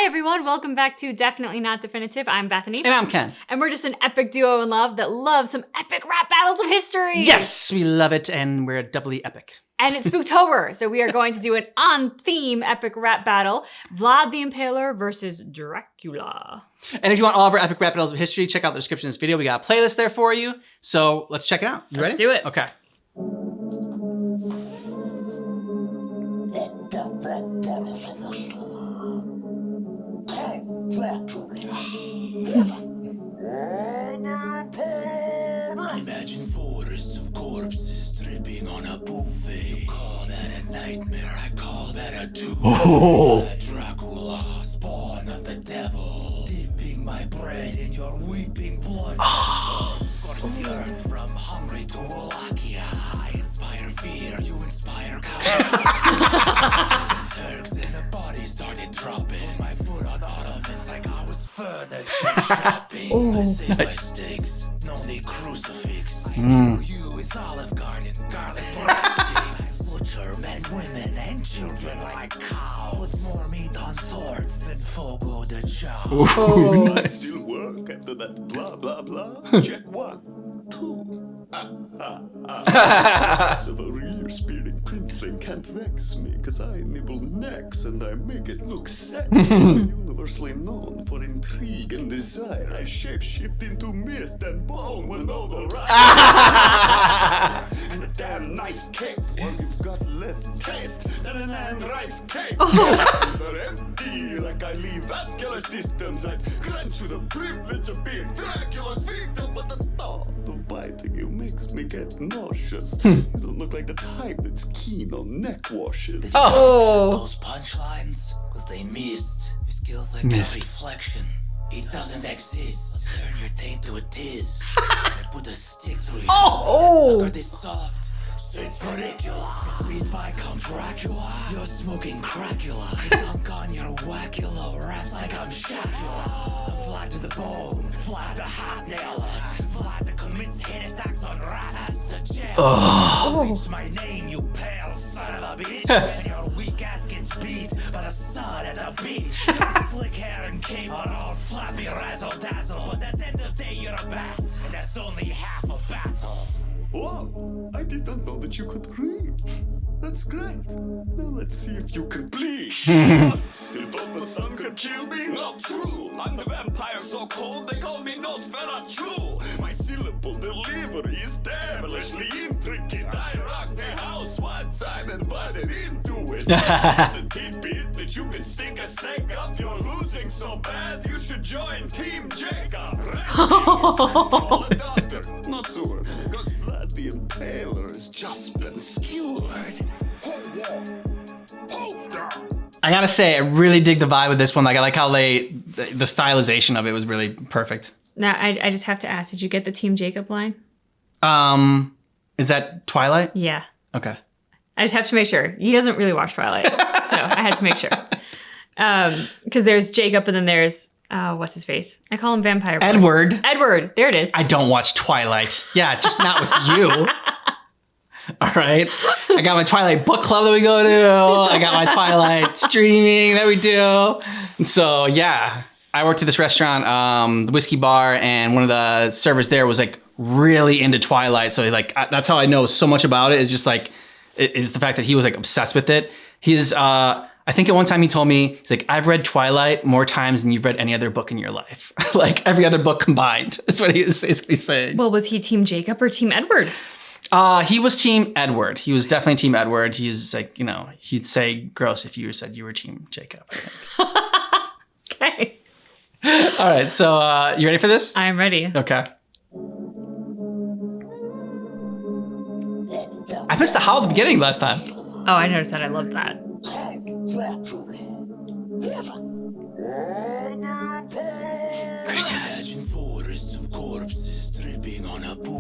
everyone, welcome back to Definitely Not Definitive. I'm Bethany. And I'm Ken. And we're just an epic duo in love that loves some epic rap battles of history. Yes, we love it, and we're doubly epic. And it's Spooktober, so we are going to do an on-theme epic rap battle, Vlad the Impaler versus Dracula. And if you want all of our epic rap battles of history, check out the description of this video. We got a playlist there for you, so let's check it out. You ready? Let's do it. Okay. Imagine forests of corpses dripping on a buffet. You call that a nightmare, I call that a doom. Dracula, spawn of the devil, dipping my bread in your weeping blood. Scorch the earth from Hungary to Wallachia. I inspire fear, you inspire cowardice. Turks and the body started dropping. My foot on ottomans like I was furniture shopping. I save my steaks, no need crucifix. I know you is Olive Garden, garlic breadsticks. I butcher men, women, and children like cows. With more meat on swords than Fogo de Chao. Ooh, nice. Still work after that blah blah blah. Check 1, 2. Of a real spearing princeling can't vex me, cause I nibble necks and I make it look sexy. Universally known for intrigue and desire, I shapeshift into mist and bone when all the right. And a damn nice cake, well you've got less taste than an and rice cake. Lungs are empty like I leave vascular systems. I grant you the privilege of being Dracula's victim, but the thought of biting you makes me get nauseous. You don't look like the type that's keen on neck washes. Those punchlines, cause they missed. Your skills like a reflection. It doesn't exist. Turn your taint to a tiz. I put a stick through your sucker this soft. It's ridiculous. Beat by Count Dracula. You're smoking Dracula. I dunk on your wackula. Raps like I'm Shacula. I'm Vlad to the bone. Vlad the hot nailer. Vlad that commits heinous acts on rats. The jail. Reach my name, you pale son of a bitch. And your weak ass gets beat by the sun at the beach. Slick hair and cape are all flappy razzle dazzle. But at the end of the day, you're a bat. And that's only half a battle. Whoa, I did not know that you could read. That's great. Now let's see if you can bleed. You thought the sun could kill me? Not true. I'm the vampire so cold they call me Nosferatu. My syllable delivery is devilishly intricate. I rock the house once I'm invited into it. It's a tidbit that you can stick a stake up. You're losing so bad you should join Team Jacob. Call a doctor. Not sure, because Vlad the Impaler has just been skewered. I gotta say, I really dig the vibe with this one. Like, I like how the stylization of it was really perfect. Now, I just have to ask, did you get the Team Jacob line? Is that Twilight? Yeah. Okay. I just have to make sure. He doesn't really watch Twilight, so I had to make sure. Because there's Jacob and then there's, what's his face? I call him Vampire Boy. Edward. Edward, there it is. I don't watch Twilight. Yeah, just not with you. All right. I got my Twilight book club that we go to. I got my Twilight streaming that we do. And so, yeah, I worked at this restaurant, the whiskey bar, and one of the servers there was like really into Twilight. So like, that's how I know so much about it, is just like, is the fact that he was like obsessed with it. He's, I think at one time he told me, he's like, I've read Twilight more times than you've read any other book in your life. Like every other book combined. That's what he was basically saying. Well, was he Team Jacob or Team Edward? He was Team Edward. He was definitely Team Edward. He's like, you know, he'd say gross if you said you were Team Jacob, I think. Okay. All right, so you ready for this? I'm ready. Okay. I missed the howl at the beginning last time. Oh, I noticed that. I loved that. Imagine forests of corpses dripping on a buffet. You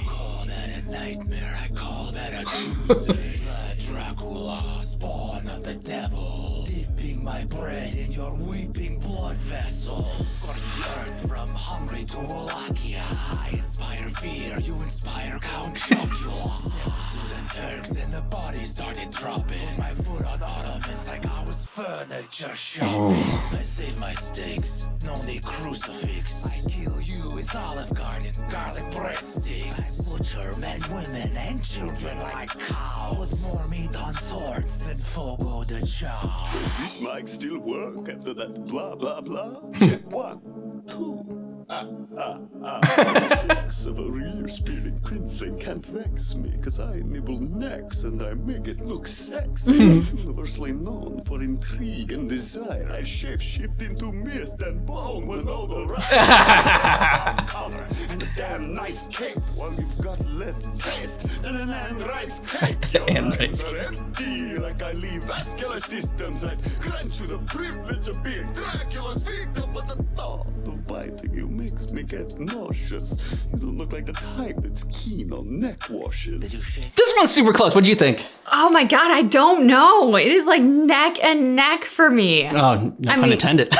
call that a nightmare, I call that a Tuesday. Vlad Dracula, spawn of the devil, dipping my bread in your weeping blood vessels. Scorch the earth from Hungary to Wallachia. I inspire fear, you inspire Count Dracula. Step to the Turks and the body started dropping. My foot on ottomans like I was furniture shop. I save my steaks, no need crucifix. I kill you with Olive Garden, garlic breadsticks. I butcher men, women, and children like cows. Put more meat on swords than Fogo de Chao. Does this mic still work after that blah blah blah? Check 1, 2. Reflex of a rear speeding prince thing can't vex me, cause I nibble necks and I make it look sexy. Universally known for intrigue and desire, I shapeshift into mist and bone when all the right color and a damn nice cake while you've got less taste than an and rice cake. Your eyes are empty like I leave vascular systems. I grant you the privilege of being Dracula's victim, but the thought of biting you makes me get nauseous. You don't look like the type that's keen on neck washes. Did you shake? This one's super close. What do you think? Oh my God, I don't know. It is like neck and neck for me. Oh, no pun intended.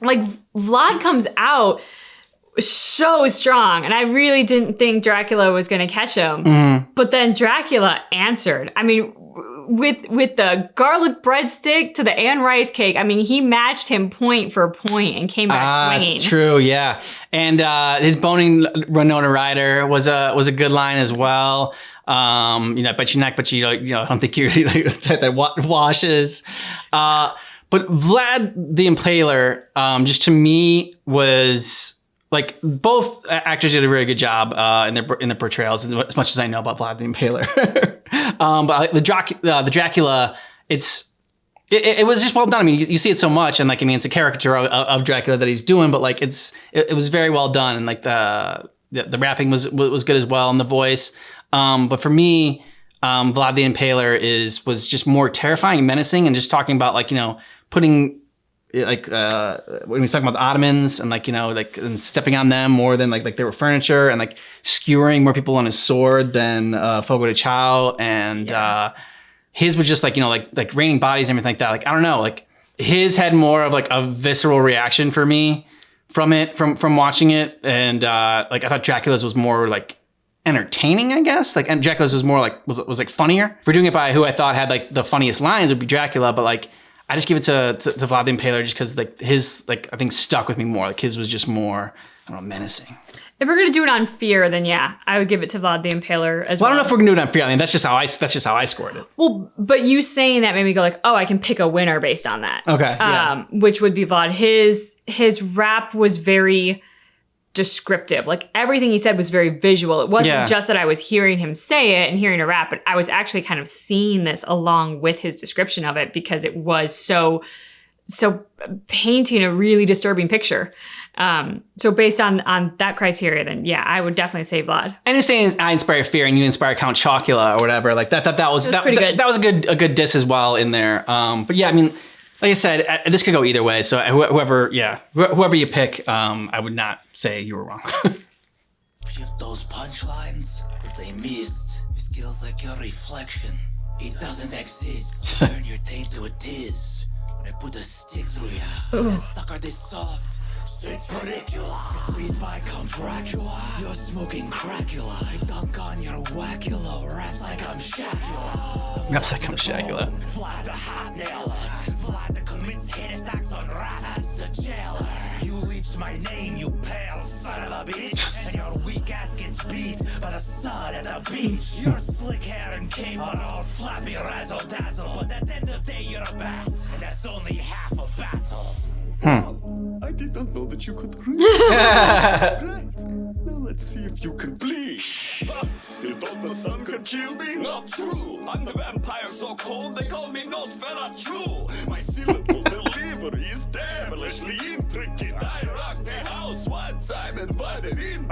Like Vlad comes out so strong, and I really didn't think Dracula was going to catch him. Mm-hmm. But then Dracula answered. I mean, with the garlic breadstick to the Anne rice cake, I mean, he matched him point for point and came back swinging. True, yeah. And his boning Winona Ryder was a good line as well. I bet your neck, but I don't think you're the type that washes. But Vlad the Impaler, just to me was like both actors did a very good job in their portrayals, as much as I know about Vlad the Impaler. But the Dracula, it was just well done. I mean, you see it so much, and it's a caricature of Dracula that he's doing, but it was very well done, and the rapping was good as well, and the voice. But for me, Vlad the Impaler was just more terrifying and menacing, and just talking about putting when he's talking about the Ottomans and and stepping on them more than they were furniture, and skewering more people on his sword than Fogo de Chao, and his was just raining bodies and everything like that. I don't know, his had more of a visceral reaction for me from watching it, and I thought Dracula's was more entertaining, I guess. And Dracula's was more was funnier. If we're doing it by who I thought had the funniest lines, it would be Dracula, but I just give it to Vlad the Impaler just because his I think stuck with me more. His was just more, I don't know, menacing. If we're gonna do it on fear, then yeah, I would give it to Vlad the Impaler as well. I don't know if we're gonna do it on fear. I mean, that's just how I scored it. Well, but you saying that made me go oh, I can pick a winner based on that. Okay. Yeah. Which would be Vlad. His rap was very descriptive. Everything he said was very visual. It wasn't just that I was hearing him say it and hearing a rap, but I was actually kind of seeing this along with his description of it, because it was so painting a really disturbing picture. So based on that criteria, then yeah, I would definitely say Vlad. And you're saying I inspire fear and you inspire Count Chocula or whatever. That was pretty good. That was a good diss as well in there. But yeah, I mean, like I said, this could go either way. So whoever you pick, I would not say you were wrong. Shift those punchlines, cause they missed. Your skills like your reflection, it doesn't exist. Turn your taint to a tiz. When I put a stick through you, that sucker this soft. It's ridiculous. Beat by Count Dracula. You're smoking Dracula. I dunk on your wackula. Raps like I'm Shacula. Raps like I'm Shacula. Vlad the hot nailer. Vlad that commits heinous acts on rats. As the jailer. You leached my name, you pale son of a bitch. And your weak ass gets beat by the sun at the beach. Your slick hair and cane are all flappy razzle dazzle. But at the end of the day, you're a bat. And that's only half a battle. I did not know that you could read. That's great. Now let's see if you can bleed. You thought the sun could kill me? Not true. I'm the vampire so cold they call me Nosferatu. My syllable delivery is devilishly intricate. I rock the house once I'm invited in.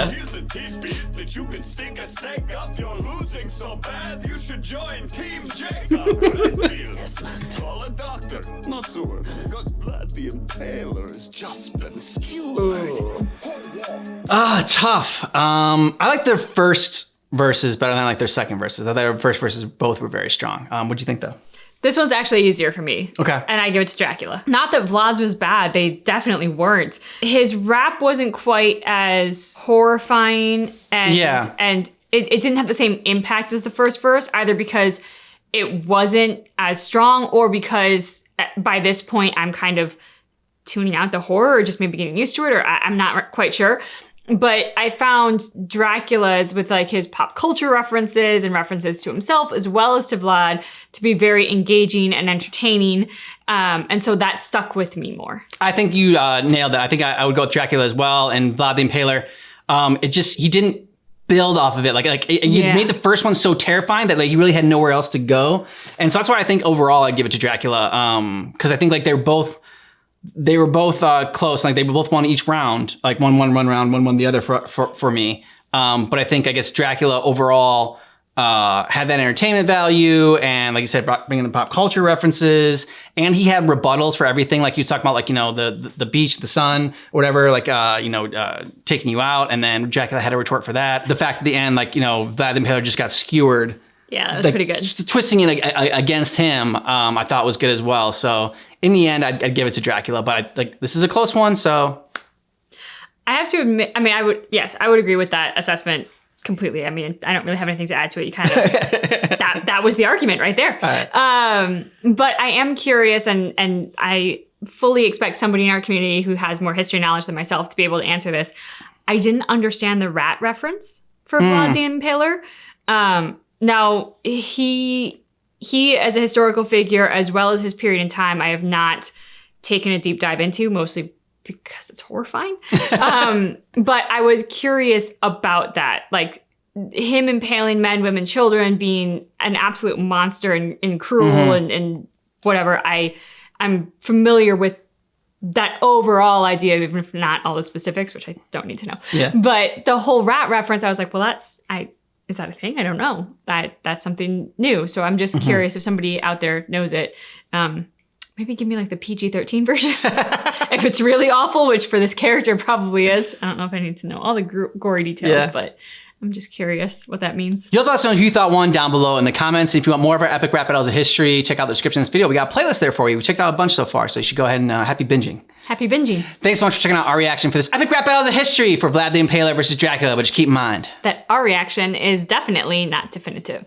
Here's a tidbit that you can stick a stake up. You're losing so bad you should join Team Jacob Redfield. Yes, master. Call a doctor, not sewer, because Vlad the Impaler has just been skewered. Tough. I like their first verses better than I like their second verses. I thought their first verses both were very strong. What'd you think though? This one's actually easier for me. Okay. And I give it to Dracula. Not that Vlad's was bad. They definitely weren't. His rap wasn't quite as horrifying and it didn't have the same impact as the first verse, either because it wasn't as strong, or because by this point I'm kind of tuning out the horror, or just maybe getting used to it, or I'm not quite sure. But I found Dracula's, with like his pop culture references and references to himself as well as to Vlad, to be very engaging and entertaining. And so that stuck with me more. I think you nailed it. I think I would go with Dracula as well, and Vlad the Impaler. He didn't build off of it. You made the first one so terrifying that like you really had nowhere else to go. And so that's why I think overall I'd give it to Dracula. Because I think like they were both close. Like they both won each round. Like one round, one won the other for me. But I think, I guess Dracula overall had that entertainment value, and like you said, bringing the pop culture references, and he had rebuttals for everything. Like you talked about, like, you know, the beach, the sun, whatever, like, taking you out. And then Dracula had a retort for that. The fact at the end, like, you know, Vlad the Impaler just got skewered. Yeah, that was like, pretty good. Twisting it against him, I thought was good as well. So in the end, I'd give it to Dracula, but this is a close one. So I have to admit, I mean, I would agree with that assessment completely. I mean, I don't really have anything to add to it. You kind of, that was the argument right there. Right. But I am curious, and I fully expect somebody in our community who has more history knowledge than myself to be able to answer this. I didn't understand the rat reference for Vlad the Impaler. Now, he as a historical figure, as well as his period in time, I have not taken a deep dive into, mostly because it's horrifying. But I was curious about that. Like, him impaling men, women, children, being an absolute monster and cruel and whatever. I'm familiar with that overall idea, even if not all the specifics, which I don't need to know. Yeah. But the whole rat reference, I was like, well, is that a thing? I don't know. That's something new. So I'm just curious if somebody out there knows it. Maybe give me like the PG-13 version. If it's really awful, which for this character probably is. I don't know if I need to know all the gory details, but I'm just curious what that means. You'll let us know who you thought won down below in the comments. If you want more of our epic rap battles of history, check out the description of this video. We got a playlist there for you. We checked out a bunch so far, so you should go ahead and happy binging. Happy binging. Thanks so much for checking out our reaction for this epic rap battles of history for Vlad the Impaler versus Dracula, but just keep in mind that our reaction is definitely not definitive.